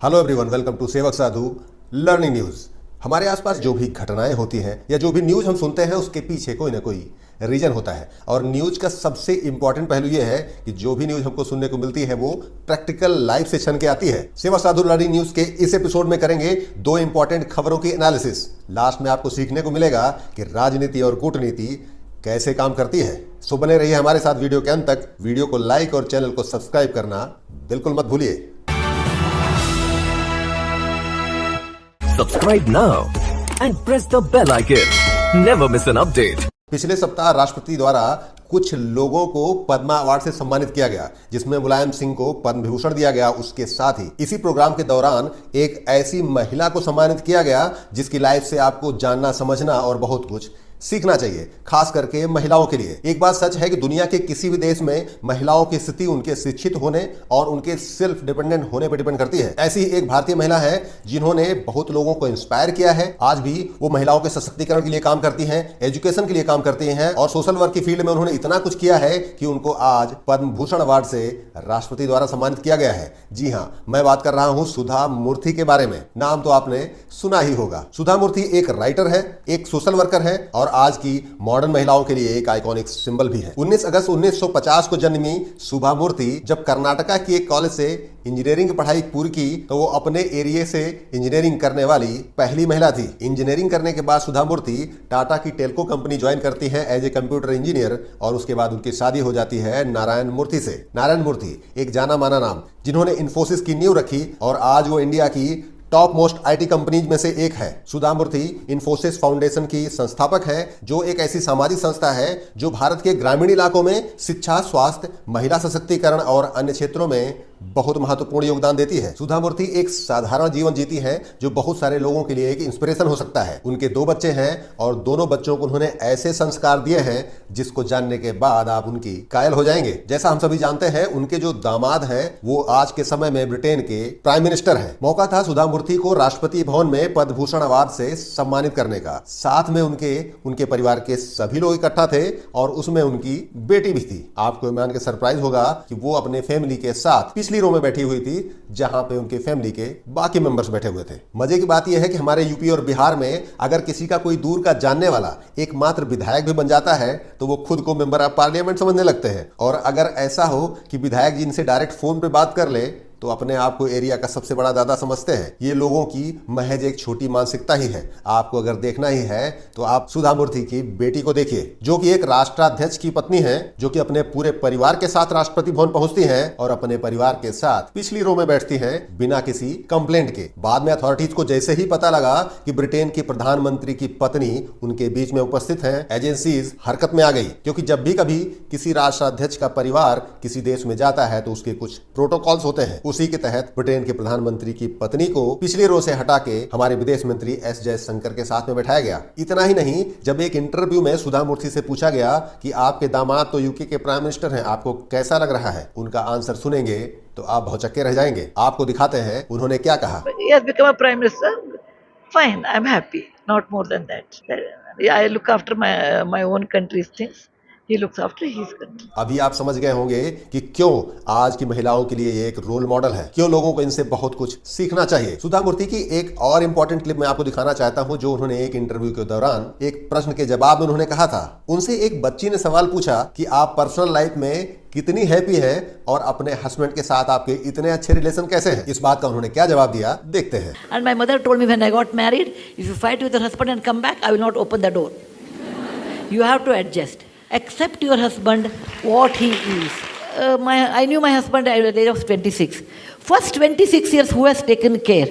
Hello everyone, welcome to सेवक Sadhu learning news. हमारे आसपास जो भी घटनाएं होती हैं या जो भी न्यूज हम सुनते हैं उसके पीछे कोई ना कोई रीजन होता है। और न्यूज का सबसे इंपॉर्टेंट पहलू यह है कि जो भी न्यूज हमको सुनने को मिलती है वो प्रैक्टिकल लाइव सेशन के आती है। सेवक साधु लर्निंग न्यूज के इस एपिसोड में करेंगे दो इंपॉर्टेंट खबरों की एनालिसिस। लास्ट में आपको सीखने को मिलेगा कि राजनीति और कूटनीति कैसे काम करती है। सो बने रहिए हमारे साथ वीडियो के अंत तक। वीडियो को लाइक और चैनल को सब्सक्राइब करना बिल्कुल मत भूलिए। Subscribe now and press the bell icon. Never miss an update. पिछले सप्ताह राष्ट्रपति द्वारा कुछ लोगों को पद्मा अवार्ड से सम्मानित किया गया, जिसमें मुलायम सिंह को पद्म विभूषण दिया गया। उसके साथ ही इसी प्रोग्राम के दौरान एक ऐसी महिला को सम्मानित किया गया जिसकी लाइफ से आपको जानना, समझना और बहुत कुछ सीखना चाहिए, खास करके महिलाओं के लिए। एक बात सच है कि दुनिया के किसी भी देश में महिलाओं की स्थिति उनके शिक्षित होने और उनके सेल्फ डिपेंडेंट होने पर डिपेंड करती है। ऐसी ही एक भारतीय महिला है जिन्होंने बहुत लोगों को इंस्पायर किया है। आज भी वो महिलाओं के सशक्तिकरण के लिए काम करती हैं, एजुकेशन के लिए काम करती हैं और सोशल वर्क की फील्ड में उन्होंने इतना कुछ किया है कि उनको आज पद्म भूषण अवार्ड से राष्ट्रपति द्वारा सम्मानित किया गया है। जी हाँ, मैं बात कर रहा हूं सुधा मूर्ति के बारे में। नाम तो आपने सुना ही होगा। सुधा मूर्ति एक राइटर है, एक सोशल वर्कर है और आज की मॉडर्न महिलाओं के लिए एक आइकॉनिक सिंबल भी है। 19 अगस्त 1950 को जन्मी सुधा मूर्ति जब कर्नाटका की एक कॉलेज से इंजीनियरिंग की पढ़ाई पूरी की तो वो अपने एरिया से इंजीनियरिंग करने वाली पहली महिला थी। इंजीनियरिंग करने के बाद सुधा मूर्ति टाटा की टेल्को कंपनी ज्वाइन करती है एज ए कंप्यूटर इंजीनियर और उसके बाद उनकी शादी हो जाती है नारायण मूर्ति से। नारायण मूर्ति एक जाना माना नाम जिन्होंने इन्फोसिस की नींव रखी और आज वो इंडिया की टॉप मोस्ट आईटी कंपनीज में से एक है। सुधा मूर्ति इन्फोसिस फाउंडेशन की संस्थापक है, जो एक ऐसी सामाजिक संस्था है जो भारत के ग्रामीण इलाकों में शिक्षा, स्वास्थ्य, महिला सशक्तिकरण और अन्य क्षेत्रों में बहुत महत्वपूर्ण योगदान देती है। सुधा मूर्ति एक साधारण जीवन जीती है जो बहुत सारे लोगों के लिए एक इंस्पिरेशन हो सकता है। उनके 2 बच्चे हैं और दोनों बच्चों को उन्होंने ऐसे संस्कार दिए हैं जिसको जानने के बाद आप उनकी कायल हो जाएंगे। जैसा हम सभी जानते हैं, उनके जो दामाद हैं वो आज के समय में ब्रिटेन के प्राइम मिनिस्टर हैं। मौका था सुधा मूर्ति को राष्ट्रपति भवन में पद्म भूषण अवार्ड से सम्मानित करने का। साथ में उनके परिवार के सभी लोग इकट्ठा थे और उसमें उनकी बेटी भी थी। आपको मान के सरप्राइज होगा कि वो अपने फैमिली के साथ पिछली रो में बैठी हुई थी जहां पे उनके फैमिली के बाकी मेंबर्स बैठे हुए थे। मजे की बात यह है कि हमारे यूपी और बिहार में अगर किसी का कोई दूर का जानने वाला एकमात्र विधायक भी बन जाता है तो वो खुद को मेंबर ऑफ पार्लियामेंट समझने लगते हैं। और अगर ऐसा हो कि विधायक जी इनसे डायरेक्ट फोन पे बात कर ले तो अपने आप को एरिया का सबसे बड़ा दादा समझते हैं। ये लोगों की महज एक छोटी मानसिकता ही है। आपको अगर देखना ही है तो आप सुधा मूर्ति की बेटी को देखिए, जो कि एक राष्ट्राध्यक्ष की पत्नी है, जो कि अपने पूरे परिवार के साथ राष्ट्रपति भवन पहुंचती हैं और अपने परिवार के साथ पिछली रो में बैठती हैं बिना किसी कंप्लेंट के। बाद में अथॉरिटीज को जैसे ही पता लगा कि ब्रिटेन की प्रधानमंत्री की पत्नी उनके बीच में उपस्थित है, एजेंसीज हरकत में आ गई। क्योंकि जब भी कभी किसी राष्ट्राध्यक्ष का परिवार किसी देश में जाता है तो उसके कुछ प्रोटोकॉल्स होते हैं। उसी के तहत ब्रिटेन के प्रधानमंत्री की पत्नी को पिछली रो से हटा के हमारे विदेश मंत्री एस जयशंकर के साथ में बैठाया गया। इतना ही नहीं, जब एक इंटरव्यू में सुधा मूर्ति से पूछा गया कि आपके दामाद तो यूके के प्राइम मिनिस्टर हैं, आपको कैसा लग रहा है, उनका आंसर सुनेंगे तो आप भौचक्के रह जाएंगे। आपको दिखाते हैं उन्होंने क्या कहा। He has become a prime minister. Fine, I'm happy. Not more than that. I look after my own country's things. He looks after his country. अभी आप समझ गए होंगे कि क्यों आज की महिलाओं के लिए ये एक रोल मॉडल है, क्यों लोगों को इनसे बहुत कुछ सीखना चाहिए। सुधा मूर्ति की एक और इंपॉर्टेंट क्लिप मैं आपको दिखाना चाहता हूं, जो उन्होंने एक इंटरव्यू के दौरान एक प्रश्न के जवाब में उन्होंने कहा था। उनसे एक बच्ची ने सवाल पूछा कि आप पर्सनल लाइफ में कितनी हैप्पी है और अपने हस्बैंड के साथ आपके इतने अच्छे रिलेशन कैसे हैं। इस बात का उन्होंने क्या जवाब दिया, देखते हैं। And my mother told me when I got married, if you fight with your husband and come back, I will not open the door. You have to adjust. Accept your husband what he is. I knew my husband at the age of 26. First 26 years, who has taken care?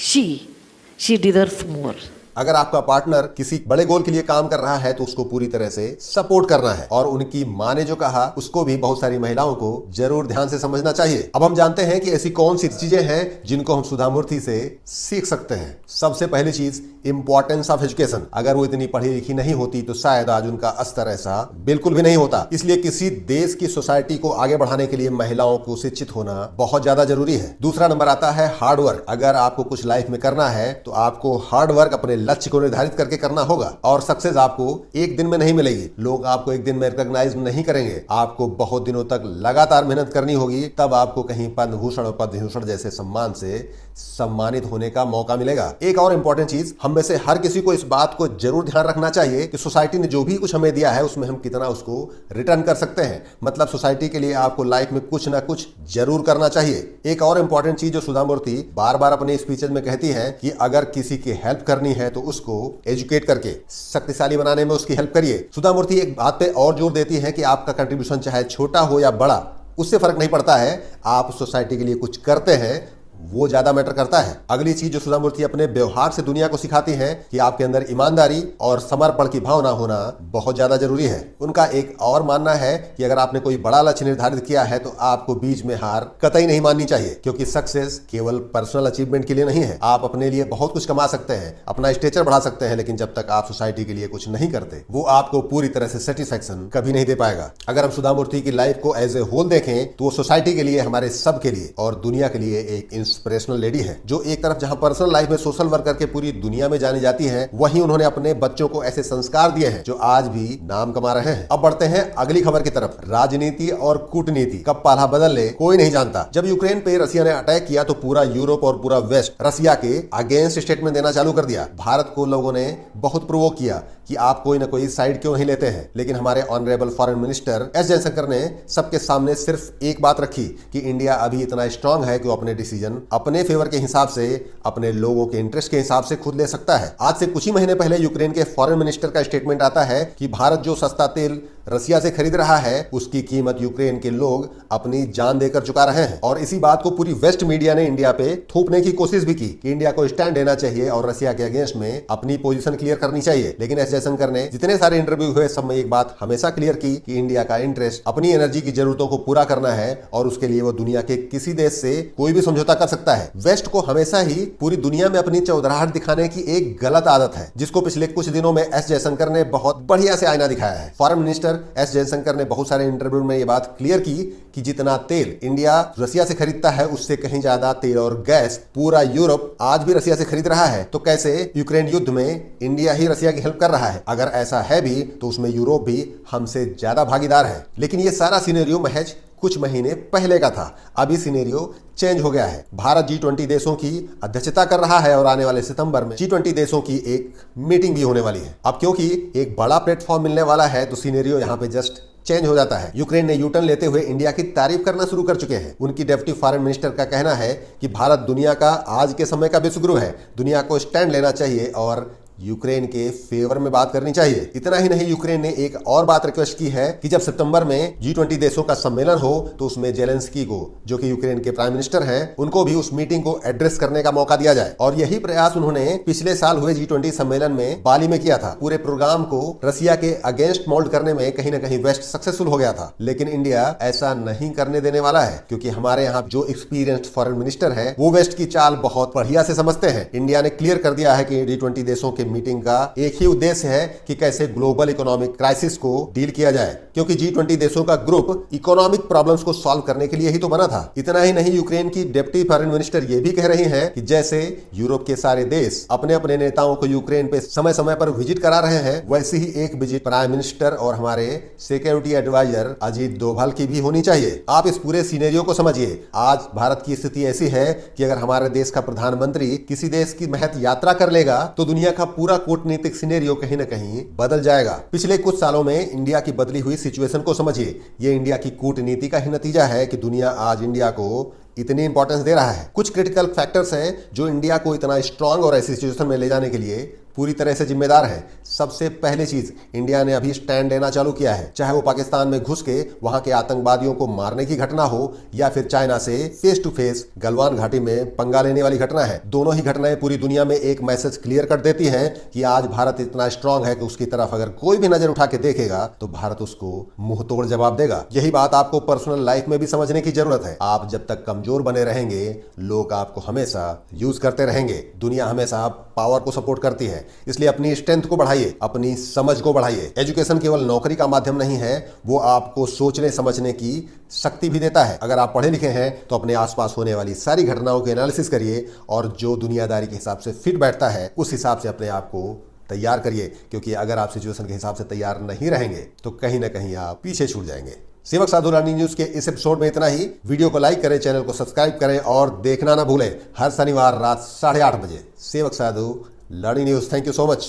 She deserves more. अगर आपका partner किसी बड़े गोल के लिए काम कर रहा है तो उसको पूरी तरह से सपोर्ट करना है। और उनकी माँ ने जो कहा उसको भी बहुत सारी महिलाओं को जरूर ध्यान से समझना चाहिए। अब हम जानते हैं कि ऐसी कौन सी चीजें हैं जिनको हम सुधा मूर्ति से सीख सकते हैं। सबसे पहली चीज, इंपॉर्टेंस ऑफ एजुकेशन। अगर वो इतनी पढ़ी लिखी नहीं होती तो शायद आज उनका स्तर ऐसा बिल्कुल भी नहीं होता। इसलिए किसी देश की सोसाइटी को आगे बढ़ाने के लिए महिलाओं को शिक्षित होना बहुत ज्यादा जरूरी है। दूसरा नंबर आता है हार्ड वर्क। अगर आपको कुछ लाइफ में करना है तो आपको हार्ड वर्क अपने लक्ष्य को निर्धारित करके करना होगा और सक्सेस आपको एक दिन में नहीं मिलेगी। लोग आपको एक दिन में रिकॉग्नाइज नहीं करेंगे, आपको बहुत दिनों तक लगातार मेहनत करनी होगी, तब आपको कहीं पद्म भूषण और पद्म विभूषण जैसे सम्मान से सम्मानित होने का मौका मिलेगा। एक और इंपॉर्टेंट चीज, हम में से हर किसी को इस बात को जरूर ध्यान रखना चाहिए कि सोसाइटी ने जो भी कुछ हमें दिया है उसमें हम कितना उसको रिटर्न कर सकते हैं। मतलब सोसाइटी के लिए आपको लाइफ में कुछ ना कुछ जरूर करना चाहिए। एक और इंपॉर्टेंट चीज जो सुधा मूर्ति बार बार अपने स्पीचेज में कहती है कि अगर किसी की हेल्प करनी है तो उसको एजुकेट करके शक्तिशाली बनाने में उसकी हेल्प करिए। सुधा मूर्ति एक बात पे और जोर देती है कि आपका कंट्रीब्यूशन चाहे छोटा हो या बड़ा, उससे फर्क नहीं पड़ता है, आप सोसाइटी के लिए कुछ करते हैं वो ज्यादा मैटर करता है। अगली चीज जो सुधा मूर्ति अपने व्यवहार से दुनिया को सिखाती है कि आपके अंदर ईमानदारी और समर्पण की भावना होना बहुत ज्यादा जरूरी है। उनका एक और मानना है कि अगर आपने कोई बड़ा लक्ष्य निर्धारित किया है तो आपको बीच में हार कतई नहीं माननी चाहिए, क्योंकि सक्सेस केवल पर्सनल अचीवमेंट के लिए नहीं है। आप अपने लिए बहुत कुछ कमा सकते हैं, अपना स्टेचर बढ़ा सकते हैं, लेकिन जब तक आप सोसाइटी के लिए कुछ नहीं करते वो आपको पूरी तरह से सेटिस्फैक्शन कभी नहीं दे पाएगा। अगर हम सुधा मूर्ति की लाइफ को एज ए होल देखें तो वो सोसाइटी के लिए, हमारे सब के लिए और दुनिया के लिए एक इंस्पिरेशनल लेडी है, जो एक तरफ जहां पर्सनल लाइफ में सोशल वर्क करके पूरी दुनिया में जानी जाती है, वहीं उन्होंने अपने बच्चों को ऐसे संस्कार दिए हैं जो आज भी नाम कमा रहे हैं। अब बढ़ते हैं अगली खबर की तरफ। राजनीति और कूटनीति कब पाला बदल ले कोई नहीं जानता। जब यूक्रेन पे रसिया ने अटैक किया तो पूरा यूरोप और पूरा वेस्ट रसिया के अगेंस्ट स्टेटमेंट देना चालू कर दिया। भारत को लोगों ने बहुत प्रोवोक किया कि आप कोई ना कोई साइड क्यों नहीं लेते हैं, लेकिन हमारे honourable foreign minister S Jaishankar ने सबके सामने सिर्फ एक बात रखी कि इंडिया अभी इतना स्ट्रांग है कि वो अपने डिसीजन अपने फेवर के हिसाब से, अपने लोगों के इंटरेस्ट के हिसाब से खुद ले सकता है। आज से कुछ ही महीने पहले यूक्रेन के फॉरेन मिनिस्टर का स्टेटमेंट आता है कि भारत जो सस्ता तेल रसिया से खरीद रहा है उसकी कीमत यूक्रेन के लोग अपनी जान देकर चुका रहे हैं। और इसी बात को पूरी वेस्ट मीडिया ने इंडिया पे थोपने की कोशिश भी की कि इंडिया को स्टैंड लेना चाहिए और रसिया के अगेंस्ट में अपनी पोजीशन क्लियर करनी चाहिए। लेकिन एस जयशंकर ने जितने सारे इंटरव्यू हुए सब में एक बात हमेशा क्लियर की कि इंडिया का इंटरेस्ट अपनी एनर्जी की जरूरतों को पूरा करना है और उसके लिए वो दुनिया के किसी देश से कोई भी समझौता कर सकता है। वेस्ट को हमेशा ही पूरी दुनिया में अपनी चौधराहट दिखाने की एक गलत आदत है, जिसको पिछले कुछ दिनों में एस जयशंकर ने बहुत बढ़िया से आईना दिखाया है। फॉरेन मिनिस्टर एस जयशंकर ने बहुत सारे इंटरव्यू में ये बात क्लियर की कि जितना तेल इंडिया रसिया से खरीदता है उससे कहीं ज्यादा तेल और गैस पूरा यूरोप आज भी रसिया से खरीद रहा है। तो कैसे यूक्रेन युद्ध में इंडिया ही रसिया की हेल्प कर रहा है? अगर ऐसा है भी तो उसमें यूरोप भी हमसे ज्यादा भागीदार है। लेकिन ये सारा सिनेरियो महज कुछ महीने पहले का था। अभी सिनेरियो चेंज हो गया है। भारत G20 देशों की अध्यक्षता कर रहा है और आने वाले सितंबर में G20 देशों की एक मीटिंग भी होने वाली है। अब क्योंकि एक बड़ा प्लेटफॉर्म मिलने वाला है तो सिनेरियो यहाँ पे जस्ट चेंज हो जाता है। यूक्रेन ने यूटर्न लेते हुए इंडिया की तारीफ करना शुरू कर चुके हैं। उनकी डेप्यूटी फॉरेन मिनिस्टर का कहना है कि भारत दुनिया का आज के समय का विश्वगुरु है, दुनिया को स्टैंड लेना चाहिए और यूक्रेन के फेवर में बात करनी चाहिए। इतना ही नहीं, यूक्रेन ने एक और बात रिक्वेस्ट की है कि जब सितंबर में G20 देशों का सम्मेलन हो तो उसमें जेलेंस्की को, जो कि यूक्रेन के प्राइम मिनिस्टर हैं, उनको भी उस मीटिंग को एड्रेस करने का मौका दिया जाए। और यही प्रयास उन्होंने पिछले साल हुए G20 सम्मेलन में बाली में किया था। पूरे प्रोग्राम को रसिया के अगेंस्ट मोल्ड करने में कहीं ना कहीं वेस्ट सक्सेसफुल हो गया था। लेकिन इंडिया ऐसा नहीं करने देने वाला है, क्योंकि हमारे यहाँ जो एक्सपीरियंस्ड फॉरेन मिनिस्टर है वो वेस्ट की चाल बहुत बढ़िया से समझते हैं। इंडिया ने क्लियर कर दिया है कि G20 देशों के मीटिंग का एक ही उद्देश्य है कि कैसे ग्लोबल इकोनॉमिक क्राइसिस को डील किया जाए, क्योंकि G20 देशों का ग्रुप इकोनॉमिक प्रॉब्लम्स को सॉल्व करने के लिए ही तो बना था। इतना ही नहीं, यूक्रेन की डिप्टी फॉरेन मिनिस्टर ये भी कह रही हैं कि जैसे यूरोप के सारे देश अपने अपने नेताओं को यूक्रेन पे समय समय पर विजिट करा रहे हैं, वैसे ही एक विजिट प्राइम मिनिस्टर और हमारे सिक्योरिटी एडवाइजर अजीत डोभाल की भी होनी चाहिए। आप इस पूरे सीनेरियो को समझिए। आज भारत की स्थिति ऐसी है कि अगर हमारे देश का प्रधानमंत्री किसी देश की महज यात्रा कर लेगा तो दुनिया का पूरा कूटनीतिक सिनेरियो कहीं ना कहीं बदल जाएगा। पिछले कुछ सालों में इंडिया की बदली हुई सिचुएशन को समझिए। ये इंडिया की कूटनीति का ही नतीजा है कि दुनिया आज इंडिया को इतनी इंपॉर्टेंस दे रहा है। कुछ क्रिटिकल फैक्टर्स हैं जो इंडिया को इतना स्ट्रांग और ऐसी सिचुएशन में ले जाने के लिए पूरी तरह से जिम्मेदार है। सबसे पहली चीज, इंडिया ने अभी स्टैंड लेना चालू किया है, चाहे वो पाकिस्तान में घुस के वहां के आतंकवादियों को मारने की घटना हो या फिर चाइना से फेस टू फेस गलवान घाटी में पंगा लेने वाली घटना है। दोनों ही घटनाएं पूरी दुनिया में एक मैसेज क्लियर कर देती हैं कि आज भारत इतना स्ट्रांग है कि उसकी तरफ अगर कोई भी नजर उठा के देखेगा तो भारत उसको मुंह तोड़ जवाब देगा। यही बात आपको पर्सनल लाइफ में भी समझने की जरूरत है। आप जब तक कमजोर बने रहेंगे, लोग आपको हमेशा यूज करते रहेंगे। दुनिया हमेशा पावर को सपोर्ट करती है। है। इसलिए अपनी स्ट्रेंथ को बढ़ाइए, अपनी समझ को बढ़ाइए। एजुकेशन केवल नौकरी का माध्यम नहीं है, वो आपको सोचने समझने की शक्ति भी देता है। अगर आप पढ़े लिखे हैं तो अपने आसपास होने वाली सारी घटनाओं के एनालिसिस करिए और जो दुनियादारी के हिसाब से फिट बैठता है उस हिसाब से अपने आप को तैयार करिए, क्योंकि अगर आप सिचुएशन के हिसाब से तैयार नहीं रहेंगे तो कहीं ना कहीं आप पीछे छूट जाएंगे। सेवक साधु लर्निंग न्यूज के इस एपिसोड में इतना ही। वीडियो को लाइक करें, चैनल को सब्सक्राइब करें और देखना ना भूलें हर शनिवार रात 8:30 बजे Sevak Sadhu learning news. Thank you so much.